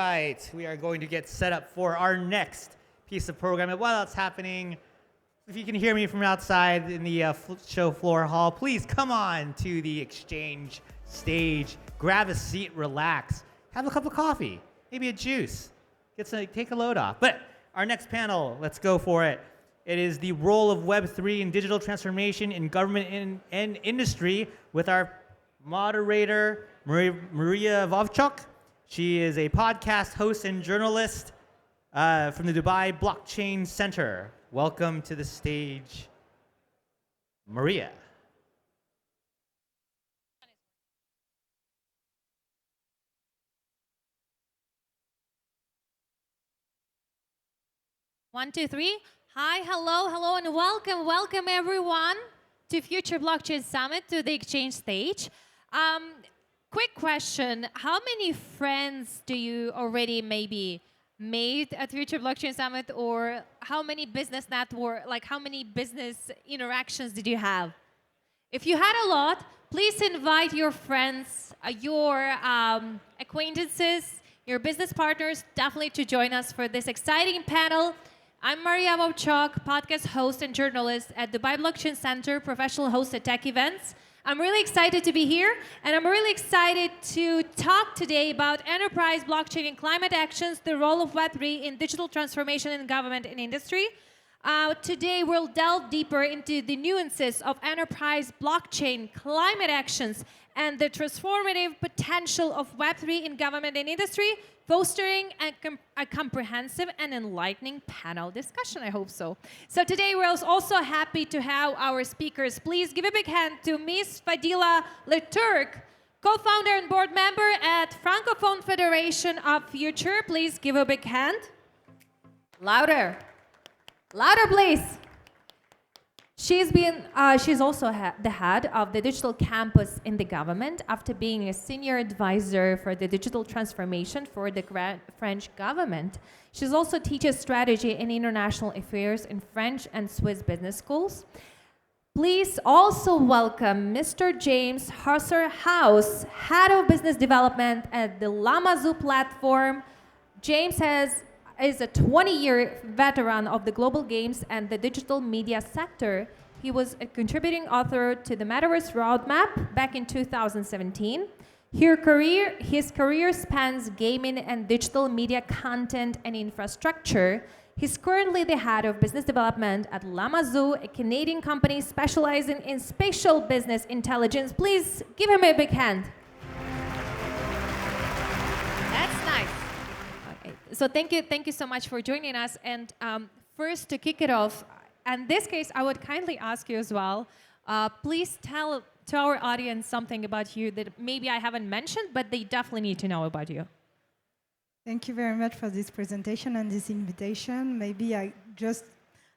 Right, we are going to get set up for our next piece of programming. While that's happening, if you can hear me from outside in the show floor hall, please come on to the exchange stage. Grab a seat, relax, have a cup of coffee, maybe a juice, take a load off. But our next panel, let's go for it. It is the role of Web3 in digital transformation in government and industry with our moderator, Maria Vovchok. She is a podcast host and journalist from the Dubai Blockchain Center. Welcome to the stage, Maria. One, two, three. Hi, hello, and welcome everyone to Future Blockchain Summit, to the exchange stage. Quick question, how many friends do you already maybe made at Future Blockchain Summit, or how many business how many business interactions did you have? If you had a lot, please invite your friends, your acquaintances, your business partners, definitely to join us for this exciting panel. I'm Maria Vovchok, podcast host and journalist at Dubai Blockchain Center, professional host at tech events. I'm really excited to be here, and I'm really excited to talk today about enterprise blockchain and climate actions, the role of Web3 in digital transformation in government and industry. Today, we'll delve deeper into the nuances of enterprise blockchain, climate actions, and the transformative potential of Web3 in government and industry, fostering a comprehensive and enlightening panel discussion, I hope so. So today we're also happy to have our speakers. Please give a big hand to Ms. Fadila Leturcq, co-founder and board member at Francophone Federation of Future. Please give a big hand. Louder. Louder, please. She's also the head of the digital campus in the government after being a senior advisor for the digital transformation for the French government. She also teaches strategy and international affairs in French and Swiss business schools. Please also welcome Mr. James Hursthouse, head of business development at the LlamaZOO platform. James is a 20-year veteran of the global games and the digital media sector. He was a contributing author to the Metaverse Roadmap back in 2017. His career spans gaming and digital media content and infrastructure. He's currently the head of business development at LlamaZOO, a Canadian company specializing in spatial business intelligence. Please give him a big hand. That's nice. So thank you so much for joining us. And first, to kick it off, in this case, I would kindly ask you as well, please tell to our audience something about you that maybe I haven't mentioned, but they definitely need to know about you. Thank you very much for this presentation and this invitation. Maybe I just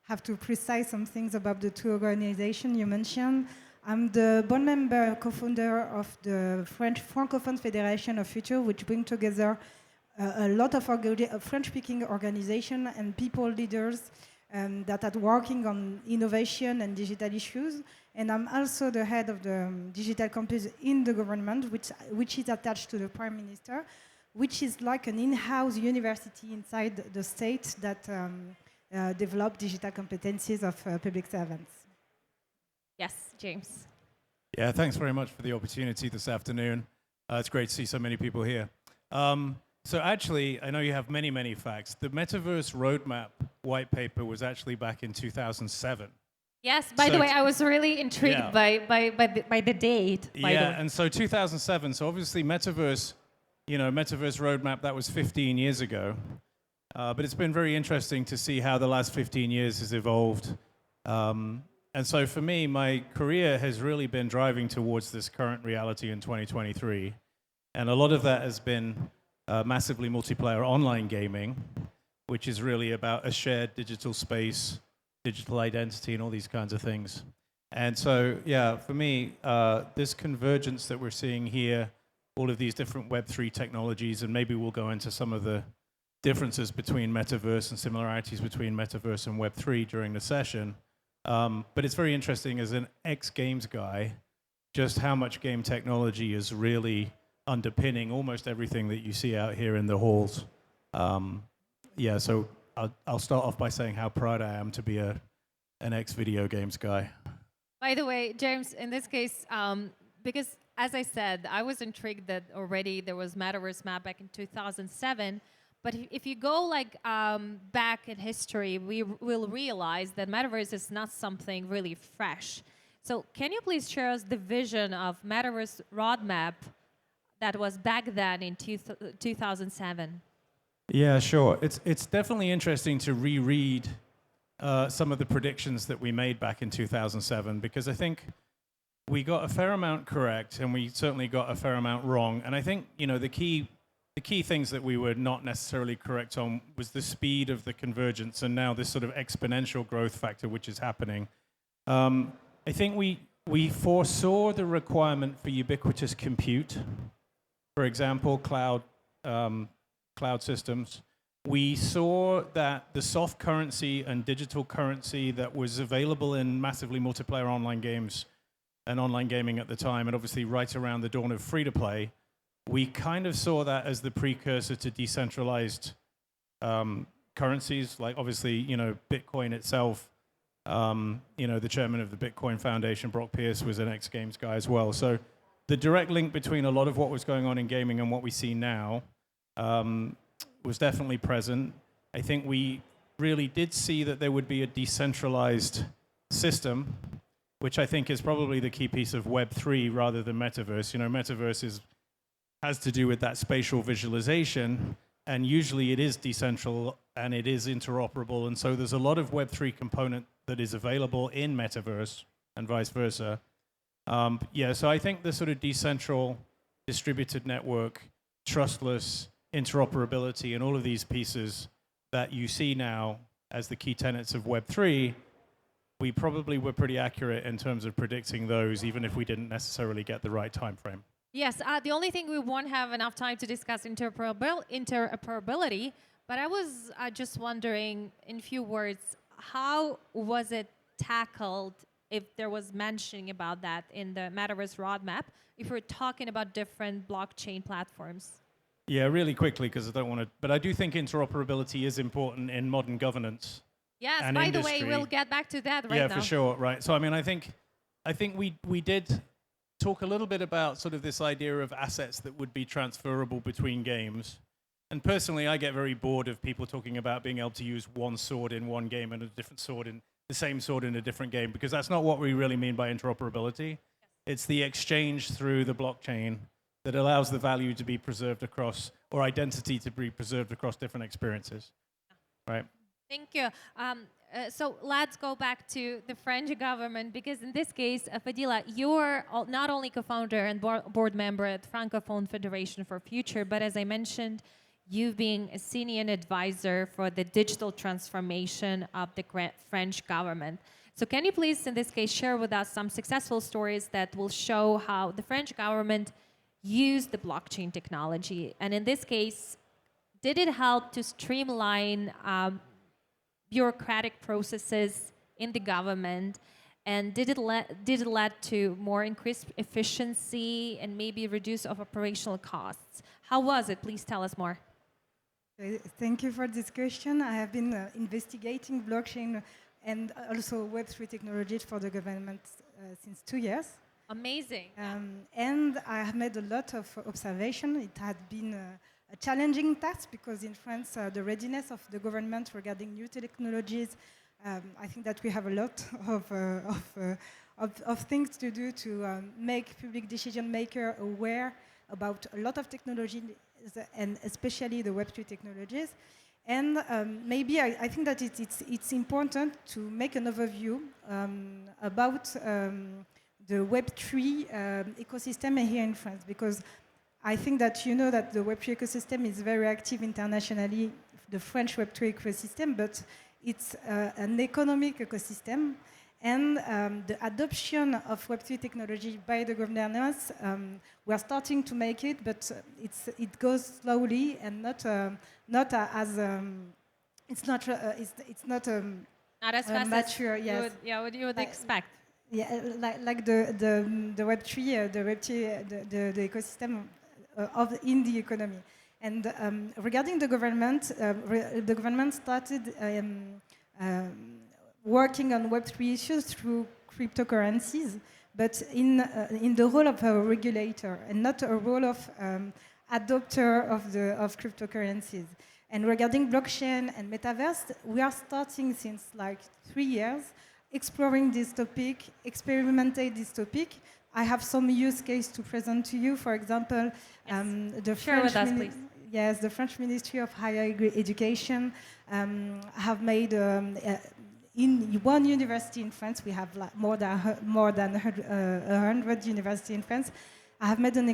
have to precise some things about the two organizations you mentioned. I'm the board member, co-founder of the French Francophone Federation of Future, which bring together a lot of French-speaking organizations and people leaders that are working on innovation and digital issues. And I'm also the head of the digital campus in the government, which is attached to the Prime Minister, which is like an in-house university inside the state that develop digital competencies of public servants. Yes, James. Yeah, thanks very much for the opportunity this afternoon. It's great to see so many people here. So actually, I know you have many, many facts. The Metaverse Roadmap white paper was actually back in 2007. Yes, by the way, I was really intrigued by the date. Yeah, and so 2007, so obviously Metaverse Roadmap, that was 15 years ago. But it's been very interesting to see how the last 15 years has evolved. And so for me, my career has really been driving towards this current reality in 2023. And a lot of that has been massively multiplayer online gaming, which is really about a shared digital space, digital identity, and all these kinds of things. And so, yeah, for me, this convergence that we're seeing here, all of these different Web3 technologies, and maybe we'll go into some of the differences between Metaverse and similarities between Metaverse and Web3 during the session. But it's very interesting as an ex-games guy, just how much game technology is really underpinning almost everything that you see out here in the halls. Yeah, so I'll start off by saying how proud I am to be an ex-video games guy. By the way, James, in this case, because as I said, I was intrigued that already there was Metaverse Map back in 2007. But if you go like back in history, we will realize that Metaverse is not something really fresh. So can you please share us the vision of Metaverse roadmap that was back then in 2007? Yeah, sure. It's definitely interesting to reread some of the predictions that we made back in 2007, because I think we got a fair amount correct and we certainly got a fair amount wrong. And I think, you know, the key things that we were not necessarily correct on was the speed of the convergence and now this sort of exponential growth factor which is happening. I think we foresaw the requirement for ubiquitous compute, for example, cloud systems. We saw that the soft currency and digital currency that was available in massively multiplayer online games and online gaming at the time, and obviously right around the dawn of free-to-play, we kind of saw that as the precursor to decentralized currencies, like obviously, you know, Bitcoin itself. You know, the chairman of the Bitcoin Foundation, Brock Pierce, was an ex-games guy as well. So the direct link between a lot of what was going on in gaming and what we see now was definitely present. I think we really did see that there would be a decentralized system, which I think is probably the key piece of Web3 rather than Metaverse. You know, Metaverse has to do with that spatial visualization, and usually it is decentral and it is interoperable, and so there's a lot of Web3 component that is available in Metaverse and vice versa. Yeah, so I think the sort of decentral, distributed network, trustless, interoperability, and all of these pieces that you see now as the key tenets of Web3, we probably were pretty accurate in terms of predicting those, even if we didn't necessarily get the right time frame. Yes, the only thing we won't have enough time to discuss interoperability, but I was just wondering, in few words, how was it tackled, if there was mentioning about that in the Metaverse roadmap, if we're talking about different blockchain platforms? Yeah, really quickly, because I don't want to, but I do think interoperability is important in modern governance. Yes, and by industry. the way, we'll get back to that right now. Yeah, for sure, right. So I mean, I think we did talk a little bit about sort of this idea of assets that would be transferable between games. And personally, I get very bored of people talking about being able to use one sword in one game and a different sword in the same sword in a different game, because that's not what we really mean by interoperability. It's the exchange through the blockchain that allows the value to be preserved across, or identity to be preserved across different experiences, right? Thank you. So let's go back to the French government, because in this case, Fadila, you're not only co-founder and board member at Francophone Federation for Future, but as I mentioned, you've been a senior advisor for the digital transformation of the French government. So can you please, in this case, share with us some successful stories that will show how the French government used the blockchain technology? And in this case, did it help to streamline bureaucratic processes in the government, and did it lead to more increased efficiency and maybe reduce of operational costs? How was it? Please tell us more. Thank you for this question. I have been investigating blockchain and also Web3 technologies for the government since 2 years. Amazing. And I have made a lot of observation. It had been a challenging task because in France, the readiness of the government regarding new technologies, I think that we have a lot of things to do to make public decision maker aware about a lot of technologies, and especially the Web3 technologies. And maybe I think that it's important to make an overview about the Web3 ecosystem here in France, because I think that you know that the Web3 ecosystem is very active internationally, the French Web3 ecosystem, but it's an economic ecosystem. And the adoption of Web3 technology by the governance, we are starting to make it, but it goes slowly and not as not as fast mature. As yes. what you would expect. Yeah, like the Web3, the ecosystem in the economy. And regarding the government started working on Web3 issues through cryptocurrencies, but in the role of a regulator and not a role of adopter of cryptocurrencies. And regarding blockchain and metaverse, we are starting since like 3 years exploring this topic, experimenting this topic. I have some use case to present to you. For example, the the French Ministry of Higher Education have made in one university in France. We have like more than 100 universities in France. I have made an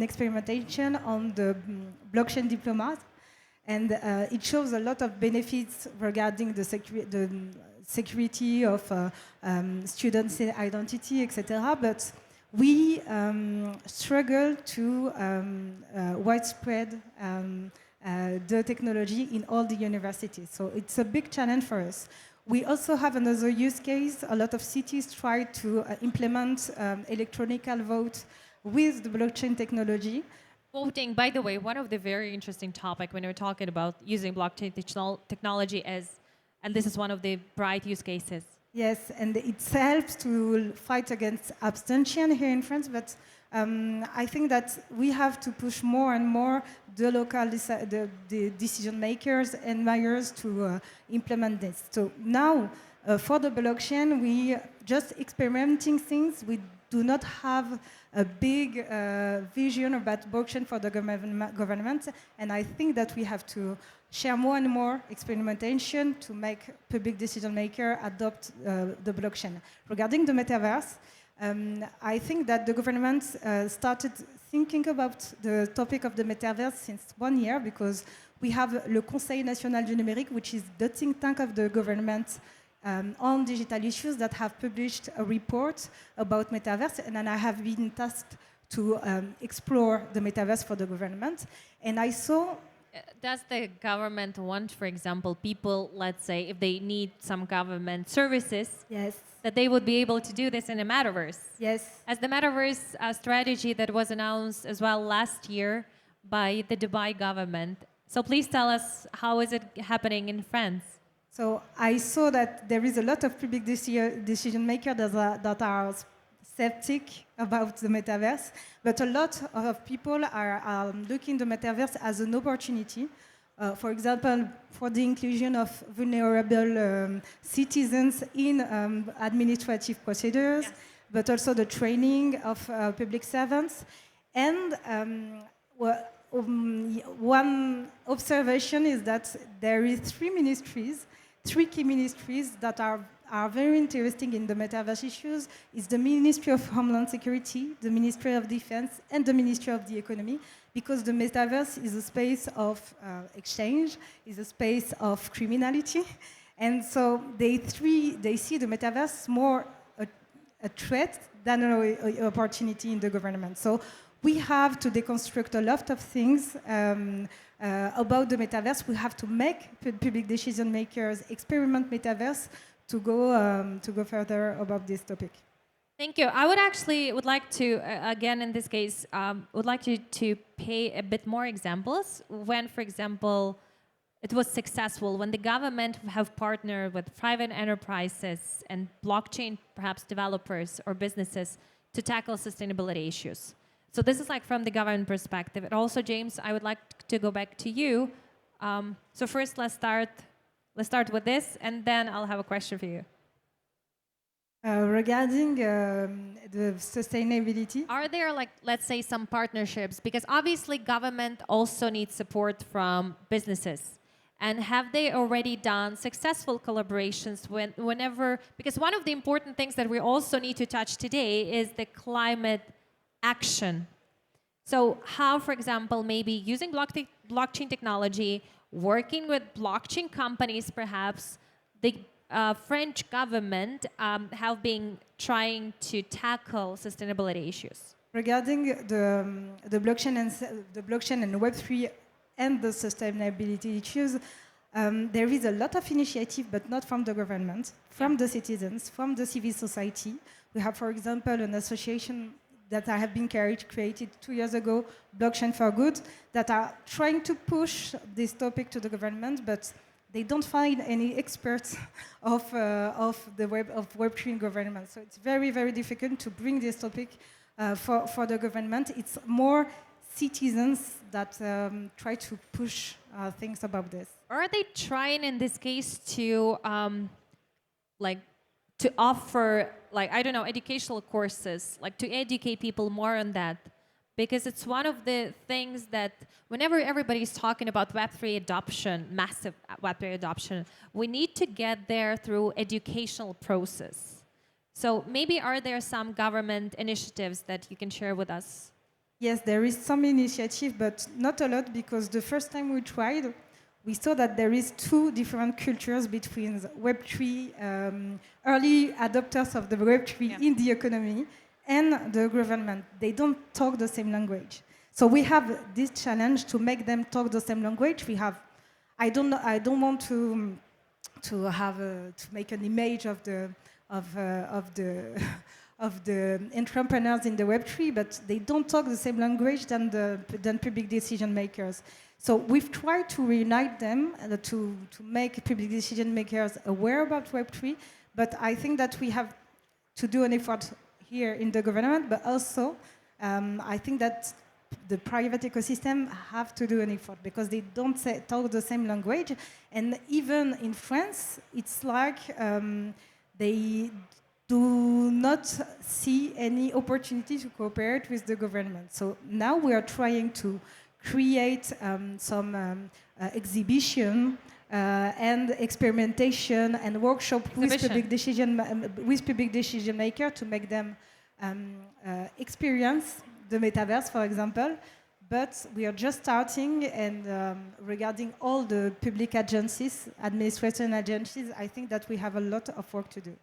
experimentation on the blockchain diplomas, and it shows a lot of benefits regarding the security of students' identity, etc. But we struggle to widespread the technology in all the universities. So it's a big challenge for us. We also have another use case. A lot of cities try to implement electronic vote with the blockchain technology. Voting, by the way, one of the very interesting topic when we're talking about using blockchain technology is, and this is one of the bright use cases. Yes, and it helps to fight against abstention here in France, but I think that we have to push more and more the local the decision makers and mayors to implement this. So now, for the blockchain, we just experimenting things. We do not have a big vision about blockchain for the government, and I think that we have to share more and more experimentation to make public decision maker adopt the blockchain. Regarding the metaverse, I think that the government started thinking about the topic of the metaverse since 1 year, because we have le Conseil National du Numérique, which is the think tank of the government on digital issues, that have published a report about metaverse, and then I have been tasked to explore the metaverse for the government. And I saw... Does the government want, for example, people, let's say, if they need some government services, Yes. that they would be able to do this in a metaverse? Yes. As the metaverse strategy that was announced as well last year by the Dubai government. So please tell us, how is it happening in France? So I saw that there is a lot of public decision makers that are skeptic about the metaverse, but a lot of people are looking the metaverse as an opportunity. For example, for the inclusion of vulnerable citizens in administrative procedures, yes, but also the training of public servants. And one observation is that there is three key ministries that are very interesting in the metaverse issues. Is the Ministry of Homeland Security, the Ministry of Defense, and the Ministry of the Economy, because the metaverse is a space of exchange, is a space of criminality, and so they see the metaverse more a threat than an opportunity in the government. So we have to deconstruct a lot of things about the metaverse. We have to make public decision makers experiment metaverse to go further about this topic. Thank you. I would like to, again, in this case, would like you to pay a bit more examples when, for example, it was successful, when the government have partnered with private enterprises and blockchain, perhaps developers or businesses, to tackle sustainability issues. So this is like from the government perspective. And also, James, I would like to go back to you. So first, let's start with this, and then I'll have a question for you. Regarding the sustainability, are there, like, let's say, some partnerships? Because obviously government also needs support from businesses. And have they already done successful collaborations whenever, because one of the important things that we also need to touch today is the climate action. So how, for example, maybe using blockchain technology, working with blockchain companies, perhaps, the French government have been trying to tackle sustainability issues? Regarding the blockchain and Web3 and the sustainability issues, there is a lot of initiative, but not from the government, from the citizens, from the civil society. We have, for example, an association that have been created 2 years ago, Blockchain for Good, that are trying to push this topic to the government, but they don't find any experts of Web3 in government. So it's very, very difficult to bring this topic for the government. It's more citizens that try to push things about this. Are they trying in this case to to offer, like, I don't know, educational courses, like to educate people more on that? Because it's one of the things that whenever everybody's talking about Web3 adoption, massive Web3 adoption, we need to get there through educational process. So maybe are there some government initiatives that you can share with us? Yes, there is some initiative, but not a lot, because the first time we tried, we saw that there is two different cultures between Web3, early adopters of the Web3 in the economy and the government. They don't talk the same language. So we have this challenge to make them talk the same language. We have, I don't want to make an image of the entrepreneurs in the Web3, but they don't talk the same language than public decision makers. So we've tried to reunite them to make public decision makers aware about Web3, but I think that we have to do an effort here in the government, but also I think that the private ecosystem have to do an effort, because they don't talk the same language. And even in France, it's like they do not see any opportunity to cooperate with the government. So now we are trying to create some exhibition and experimentation and workshop with public decision maker to make them experience the metaverse, for example. But we are just starting, and regarding all the public agencies, administration agencies, I think that we have a lot of work to do.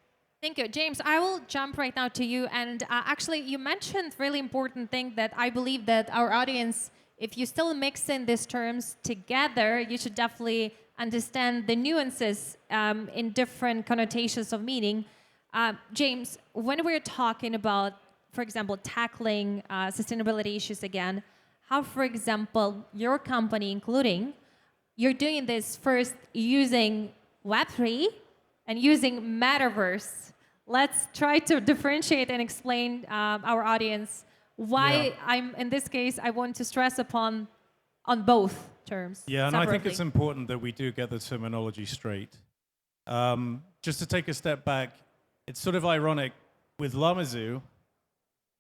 Thank you. James, I will jump right now to you. And actually, you mentioned really important thing that I believe that our audience, if you still mix in these terms together, you should definitely understand the nuances in different connotations of meaning. James, when we're talking about, for example, tackling sustainability issues again, how, for example, your company, including, you're doing this first using Web3 and using Metaverse. Let's try to differentiate and explain our audience why in this case, I want to stress upon on both terms. Yeah, and separately. I think it's important that we do get the terminology straight. Just to take a step back, it's sort of ironic with LlamaZOO,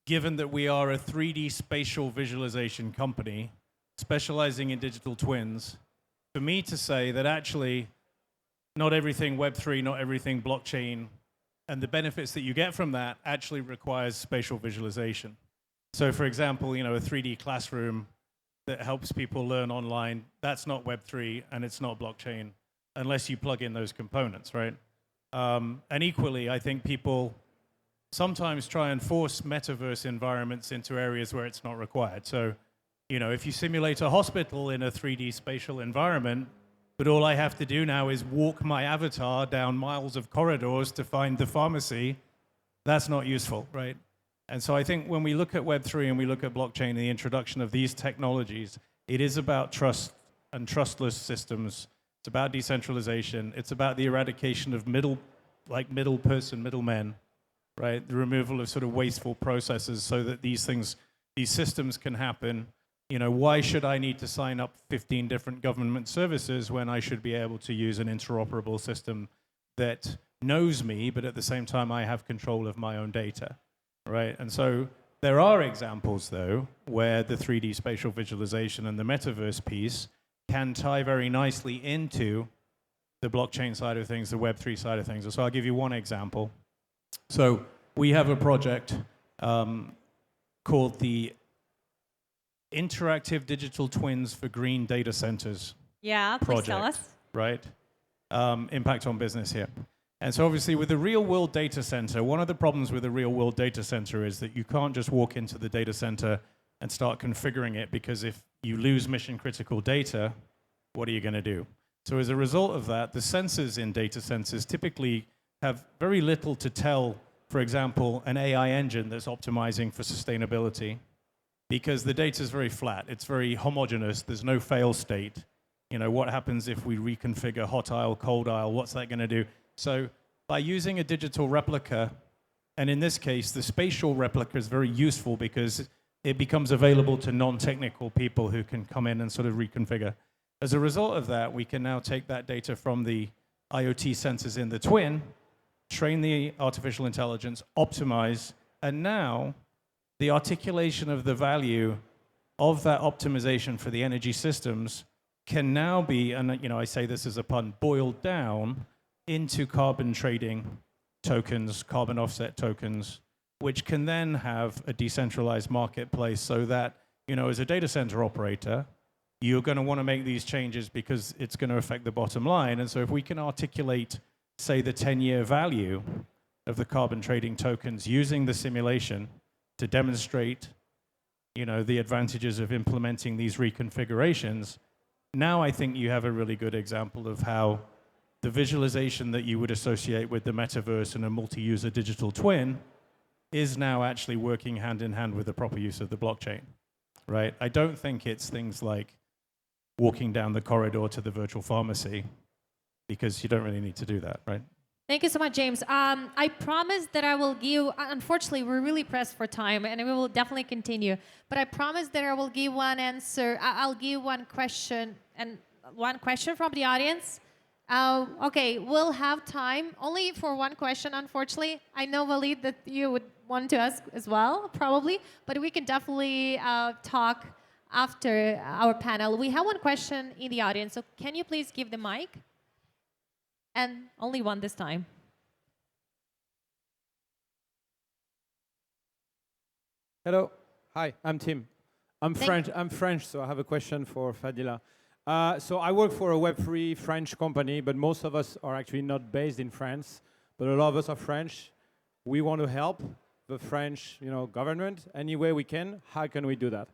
given that we are a 3D spatial visualization company specializing in digital twins, for me to say that actually not everything Web3, not everything blockchain, and the benefits that you get from that actually requires spatial visualization. So for example, a 3D classroom that helps people learn online, that's not Web3 and it's not blockchain unless you plug in those components, right? And equally, I think people sometimes try and force metaverse environments into areas where it's not required. So, if you simulate a hospital in a 3D spatial environment, but all I have to do now is walk my avatar down miles of corridors to find the pharmacy, that's not useful, right? And so I think when we look at Web3 and we look at blockchain and the introduction of these technologies, it is about trust and trustless systems. It's about decentralization. It's about the eradication of middlemen, right? The removal of sort of wasteful processes so that these systems can happen. Why should I need to sign up 15 different government services when I should be able to use an interoperable system that knows me, but at the same time I have control of my own data, right? And so there are examples, though, where the 3D spatial visualization and the metaverse piece can tie very nicely into the blockchain side of things, the Web3 side of things. So I'll give you one example. So we have a project called the Interactive Digital Twins for Green Data Centers. Yeah, please tell us. Right? Impact on business here. And so obviously with a real-world data center, one of the problems with a real-world data center is that you can't just walk into the data center and start configuring it, because if you lose mission-critical data, what are you going to do? So as a result of that, the sensors in data centers typically have very little to tell for example, an AI engine that's optimizing for sustainability, because the data is very flat. It's very homogeneous. There's no fail state. You know, what happens if we reconfigure hot aisle, cold aisle? What's that going to do? So by using a digital replica, and in this case, the spatial replica is very useful because it becomes available to non-technical people who can come in and sort of reconfigure. As a result of that, we can now take that data from the IoT sensors in the twin, train the artificial intelligence, optimize, and now the articulation of the value of that optimization for the energy systems can now be, and you know, I say this as a pun, boiled down into carbon trading tokens, carbon offset tokens, which can then have a decentralized marketplace so that, you know, as a data center operator, you're going to want to make these changes because it's going to affect the bottom line. And so if we can articulate, say, the 10-year value of the carbon trading tokens using the simulation to demonstrate, you know, the advantages of implementing these reconfigurations, now I think you have a really good example of how the visualization that you would associate with the metaverse and a multi-user digital twin is now actually working hand in hand with the proper use of the blockchain, right? I don't think it's things like walking down the corridor to the virtual pharmacy, because you don't really need to do that, right? Thank you so much, James. I promise that I will give, unfortunately, we're really pressed for time, and we will definitely continue. But I promise that I will give one answer. I'll give one question, and one question from the audience. Okay, we'll have time only for one question, unfortunately. I know, Walid, that you would want to ask as well, probably, but we can definitely talk after our panel. We have one question in the audience, so can you please give the mic? And only one this time. Hello. Hi, I'm Tim. I'm French, so I have a question for Fadila. So I work for a Web3 French company, but most of us are actually not based in France. But a lot of us are French. We want to help the French, government any way we can. How can we do that?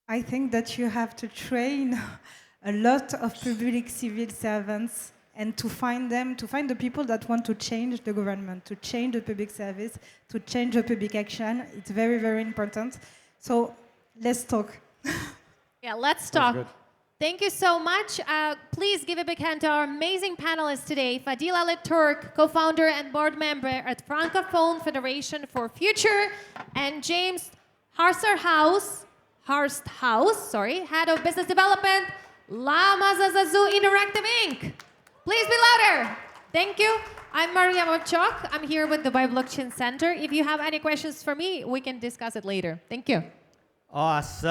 I think that you have to train a lot of public civil servants and to find the people that want to change the government, to change the public service, to change the public action. It's very, very important. So let's talk. Yeah, let's talk. Thank you so much. Please give a big hand to our amazing panelists today. Fadila Leturcq, co-founder and board member at Francophone Federation for Future, and James Hursthouse, head of business development, LlamaZOO Interactive Inc. Please be louder. Thank you. I'm Maria Vovchok. I'm here with the Dubai Blockchain Center. If you have any questions for me, we can discuss it later. Thank you. Awesome.